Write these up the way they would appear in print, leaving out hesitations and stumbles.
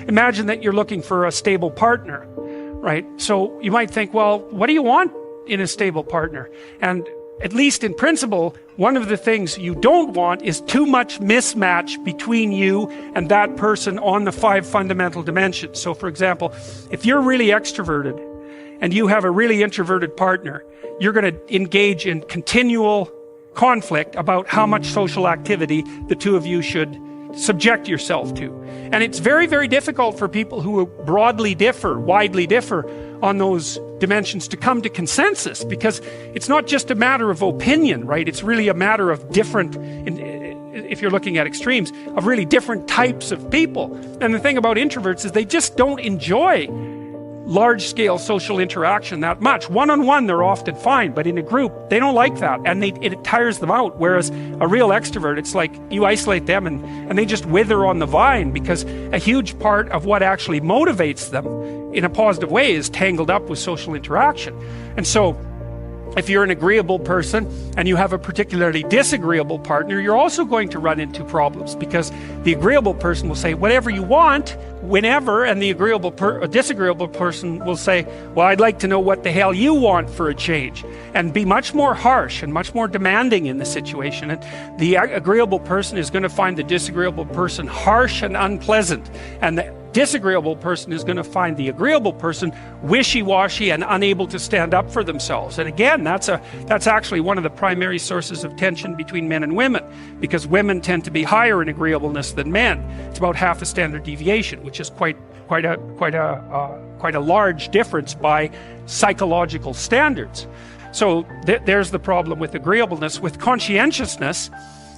imagine that you're looking for a stable partner, right? So you might think, well, what do you want in a stable partner? And at least in principle, one of the things you don't want is too much mismatch between you and that person on the 5 fundamental dimensions. So for example, if you're really extroverted and you have a really introverted partner, you're going to engage in continual conflict about how much social activity the two of you should subject yourself to. And it's very, very difficult for people who widely differ on those dimensions to come to consensus, because it's not just a matter of opinion, right? It's really a matter of different, if you're looking at extremes, of really different types of people. And the thing about introverts is they just don't enjoy large-scale social interaction that much. One-on-one, they're often fine, but in a group, they don't like that, and it tires them out. Whereas a real extrovert, it's like you isolate them and they just wither on the vine, because a huge part of what actually motivates them in a positive way is tangled up with social interaction. And so if you're an agreeable person and you have a particularly disagreeable partner, you're also going to run into problems, because the agreeable person will say whatever you want, whenever, and the disagreeable person will say, well, I'd like to know what the hell you want for a change, and be much more harsh and much more demanding in the situation. And the agreeable person is going to find the disagreeable person harsh and unpleasant, and the disagreeable person is going to find the agreeable person wishy-washy and unable to stand up for themselves. And again, that's actually one of the primary sources of tension between men and women, because women tend to be higher in agreeableness than men. It's about half a standard deviation, which is quite a large difference by psychological standards. So there's the problem with agreeableness. With conscientiousness,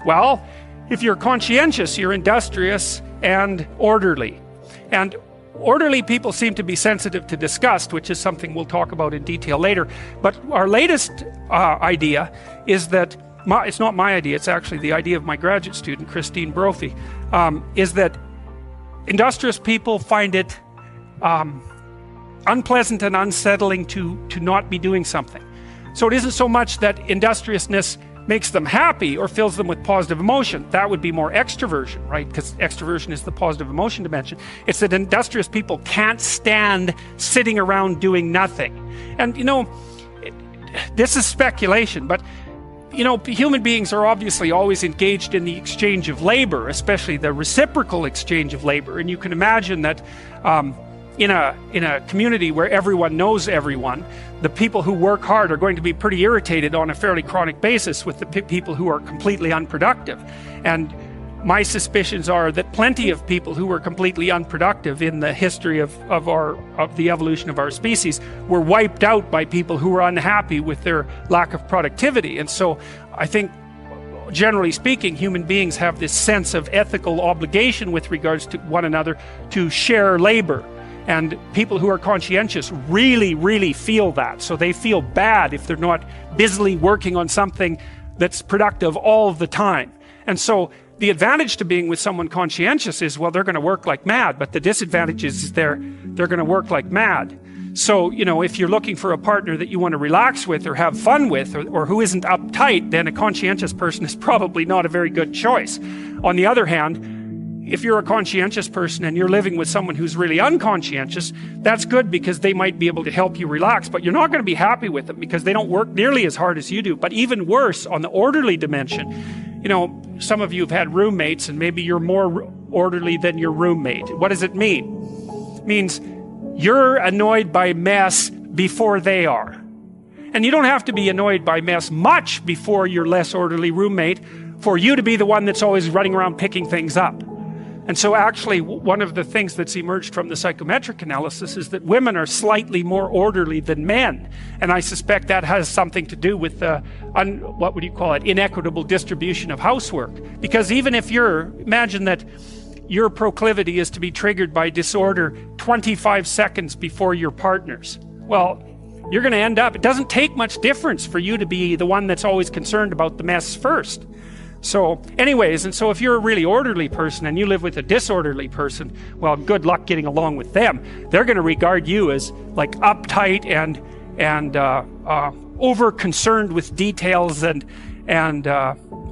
well, if you're conscientious, you're industrious and orderly. And orderly people seem to be sensitive to disgust, which is something we'll talk about in detail later. But our latest idea is that, it's not my idea, it's actually the idea of my graduate student, Christine Brophy, is that industrious people find it unpleasant and unsettling to not be doing something. So it isn't so much that industriousness makes them happy or fills them with positive emotion. That would be more extroversion, right? Because extroversion is the positive emotion dimension. It's that industrious people can't stand sitting around doing nothing. And this is speculation, but human beings are obviously always engaged in the exchange of labor, especially the reciprocal exchange of labor. And you can imagine that in a community where everyone knows everyone, the people who work hard are going to be pretty irritated on a fairly chronic basis with the people who are completely unproductive. And my suspicions are that plenty of people who were completely unproductive in the history of the evolution of our species were wiped out by people who were unhappy with their lack of productivity. And so I think, generally speaking, human beings have this sense of ethical obligation with regards to one another to share labor. And people who are conscientious really, really feel that. So they feel bad if they're not busily working on something that's productive all the time. And so the advantage to being with someone conscientious is, well, they're going to work like mad. But the disadvantage is they're going to work like mad. So, if you're looking for a partner that you want to relax with or have fun with, or who isn't uptight, then a conscientious person is probably not a very good choice. On the other hand, if you're a conscientious person and you're living with someone who's really unconscientious, that's good, because they might be able to help you relax, but you're not going to be happy with them because they don't work nearly as hard as you do. But even worse, on the orderly dimension, some of you have had roommates, and maybe you're more orderly than your roommate. What does it mean? It means you're annoyed by mess before they are. And you don't have to be annoyed by mess much before your less orderly roommate for you to be the one that's always running around picking things up. And so actually, one of the things that's emerged from the psychometric analysis is that women are slightly more orderly than men. And I suspect that has something to do with the, inequitable distribution of housework. Because even if imagine that your proclivity is to be triggered by disorder 25 seconds before your partner's. Well, you're going to end up, it doesn't take much difference for you to be the one that's always concerned about the mess first. So anyways, and so if you're a really orderly person and you live with a disorderly person, well, good luck getting along with them. They're going to regard you as like uptight and over concerned with details and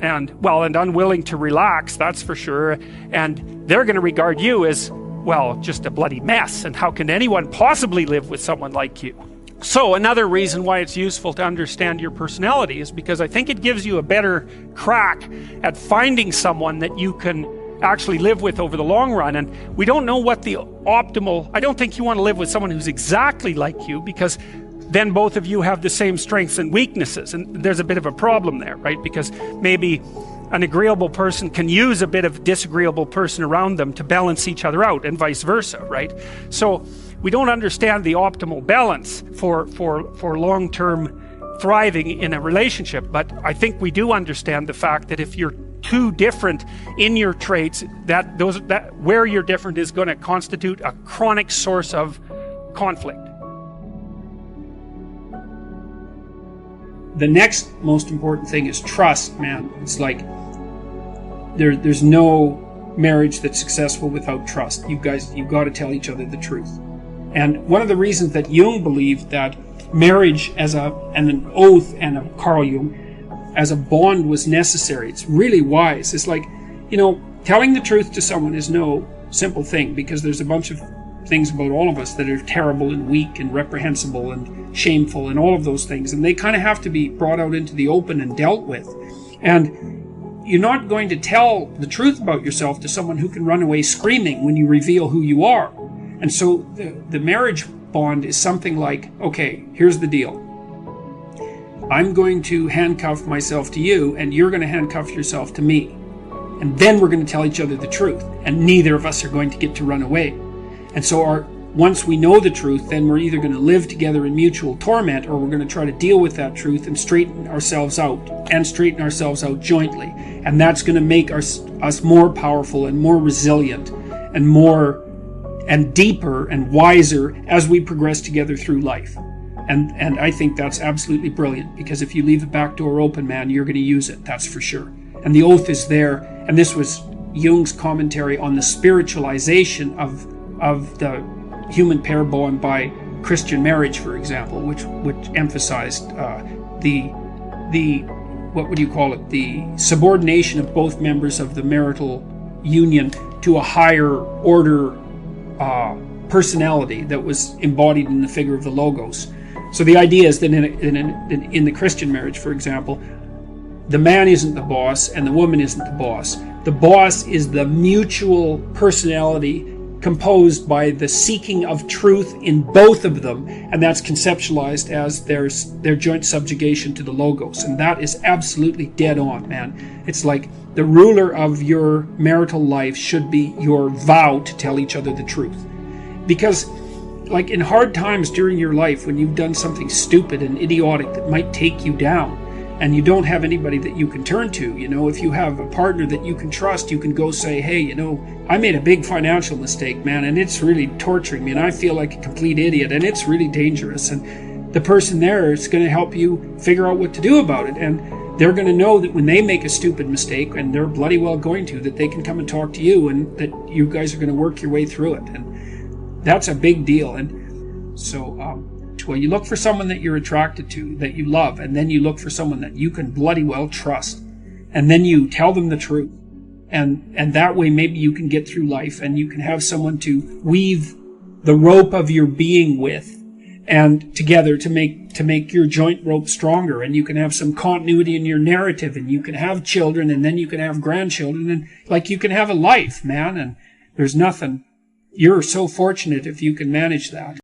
unwilling to relax, that's for sure. And they're going to regard you as well, just a bloody mess. And how can anyone possibly live with someone like you? So another reason why it's useful to understand your personality is because I think it gives you a better crack at finding someone that you can actually live with over the long run. And we don't know what the optimal, I don't think you want to live with someone who's exactly like you, because then both of you have the same strengths and weaknesses, and there's a bit of a problem there, right? Because maybe an agreeable person can use a bit of disagreeable person around them to balance each other out, and vice versa, right? So we don't understand the optimal balance for long-term thriving in a relationship, but I think we do understand the fact that if you're too different in your traits, that where you're different is going to constitute a chronic source of conflict. The next most important thing is trust, man. It's like there's no marriage that's successful without trust. You've got to tell each other the truth. And one of the reasons that Jung believed that marriage and an oath, and Carl Jung, as a bond was necessary, it's really wise. It's like, telling the truth to someone is no simple thing, because there's a bunch of things about all of us that are terrible and weak and reprehensible and shameful and all of those things, and they kind of have to be brought out into the open and dealt with. And you're not going to tell the truth about yourself to someone who can run away screaming when you reveal who you are. And so the marriage bond is something like, okay, here's the deal. I'm going to handcuff myself to you, and you're going to handcuff yourself to me. And then we're going to tell each other the truth, and neither of us are going to get to run away. And so once we know the truth, then we're either going to live together in mutual torment, or we're going to try to deal with that truth and straighten ourselves out jointly. And that's going to make us more powerful and more resilient and more and deeper and wiser as we progress together through life. And I think that's absolutely brilliant, because if you leave the back door open, man, you're going to use it, that's for sure. And the oath is there, and this was Jung's commentary on the spiritualization of the human pair bond by Christian marriage, for example, which emphasized the subordination of both members of the marital union to a higher order personality that was embodied in the figure of the Logos. So the idea is that in the Christian marriage, for example, the man isn't the boss and the woman isn't the boss. The boss is the mutual personality composed by the seeking of truth in both of them, and that's conceptualized as their joint subjugation to the Logos. And that is absolutely dead on, man. It's like the ruler of your marital life should be your vow to tell each other the truth. Because like in hard times during your life, when you've done something stupid and idiotic that might take you down, and you don't have anybody that you can turn to, if you have a partner that you can trust, you can go say, hey, I made a big financial mistake, man, and it's really torturing me, and I feel like a complete idiot, and it's really dangerous. And the person there is going to help you figure out what to do about it. And they're going to know that when they make a stupid mistake, and they're bloody well going to, that they can come and talk to you, and that you guys are going to work your way through it. And that's a big deal. And so, well, you look for someone that you're attracted to, that you love, and then you look for someone that you can bloody well trust. And then you tell them the truth. And that way maybe you can get through life, and you can have someone to weave the rope of your being with, and together to make your joint rope stronger, and you can have some continuity in your narrative, and you can have children, and then you can have grandchildren, and like you can have a life, man, and there's nothing. You're so fortunate if you can manage that.